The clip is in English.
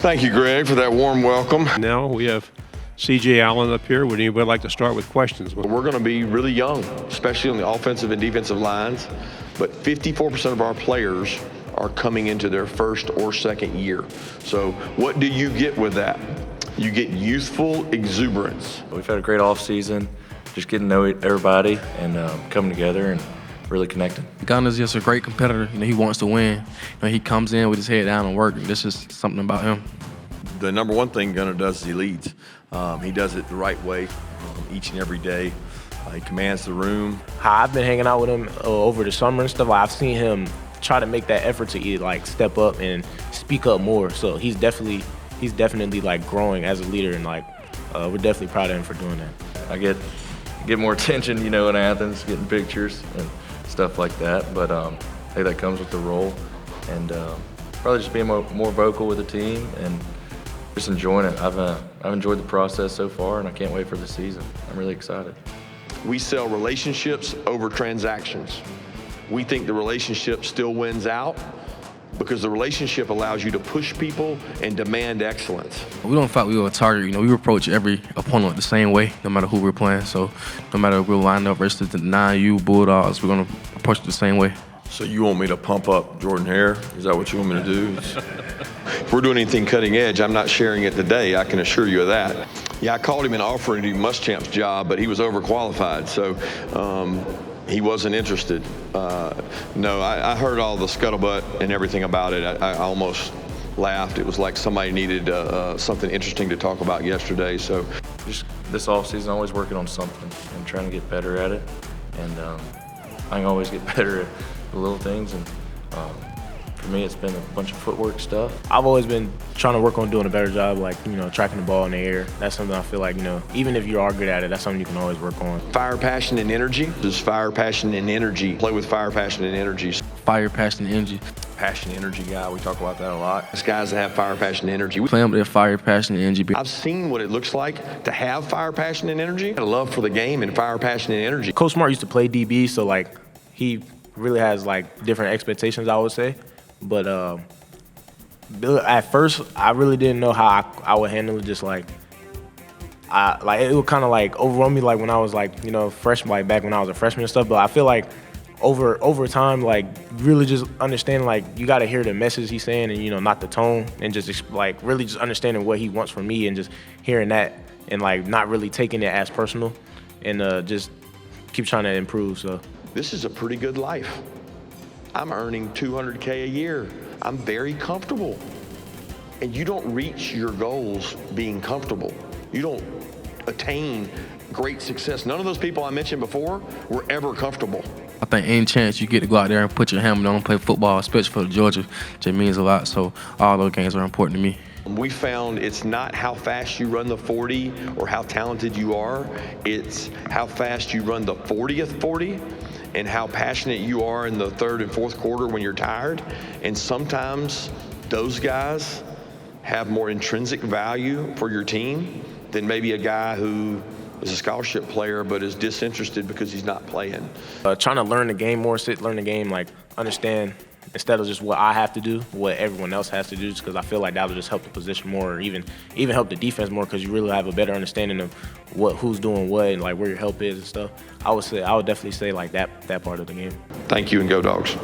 Thank you, Greg, for that warm welcome. Now we have C.J. Allen up here. Would anybody like to start with questions? We're going to be really young, especially on the offensive and defensive lines, but 54% of our players are coming into their first or second year. So what do you get with that? You get youthful exuberance. We've had a great offseason, just getting to know everybody and coming together and really connecting. Gunner's just a great competitor. He wants to win. He comes in with his head down and work. This is something about him. The number one thing Gunner does is he leads. He does it the right way each and every day. He commands the room. How I've been hanging out with him over the summer and stuff, I've seen him try to make that effort to step up and speak up more. So he's definitely growing as a leader, and we're definitely proud of him for doing that. I get more attention, in Athens, getting pictures and stuff like that. But I think that comes with the role, and probably just being more vocal with the team and just enjoying it. I've enjoyed the process so far, and I can't wait for the season. I'm really excited. We sell relationships over transactions. We think the relationship still wins out because the relationship allows you to push people and demand excellence. We don't fight, we were a target. We approach every opponent the same way, no matter who we're playing. So no matter if we're lined up versus the 9U Bulldogs, we're going to approach it the same way. So you want me to pump up Jordan Hare? Is that what you want me to do? If we're doing anything cutting edge, I'm not sharing it today, I can assure you of that. Yeah, I called him and offered him Muschamp's job, but he was overqualified, so he wasn't interested. No, I heard all the scuttlebutt and everything about it. I almost laughed. It was like somebody needed something interesting to talk about yesterday. So, just this offseason, always working on something and trying to get better at it. And I can always get better at the little things. And for me, it's been a bunch of footwork stuff. I've always been trying to work on doing a better job, tracking the ball in the air. That's something I feel like, even if you are good at it, that's something you can always work on. Fire, passion, and energy. Just fire, passion, and energy. Play with fire, passion, and energy. Fire, passion, and energy. Passion, energy guy. We talk about that a lot. It's guys that have fire, passion, and energy. Play them with their fire, passion, and energy. I've seen what it looks like to have fire, passion, and energy. A love for the game and fire, passion, and energy. Coach Smart used to play DB, so he really has different expectations, I would say. But at first, I really didn't know how I would handle it. Just it would kind of overwhelm me when I was freshman, back when I was a freshman and stuff. But I feel over time, really just understanding you got to hear the message he's saying and not the tone, and just really just understanding what he wants from me and just hearing that and not really taking it as personal and just keep trying to improve. So this is a pretty good life. I'm earning $200K a year. I'm very comfortable. And you don't reach your goals being comfortable. You don't attain great success. None of those people I mentioned before were ever comfortable. I think any chance you get to go out there and put your helmet on and play football, especially for Georgia, just means a lot. So all those games are important to me. We found it's not how fast you run the 40 or how talented you are. It's how fast you run the 40th 40. And how passionate you are in the third and fourth quarter when you're tired. And sometimes those guys have more intrinsic value for your team than maybe a guy who is a scholarship player but is disinterested because he's not playing. Trying to learn the game more, learn the game, understand instead of just what I have to do, what everyone else has to do, just because I feel that will just help the position more, or even help the defense more, because you really have a better understanding of who's doing what and where your help is and stuff. I would definitely say that part of the game. Thank you, and go Dogs.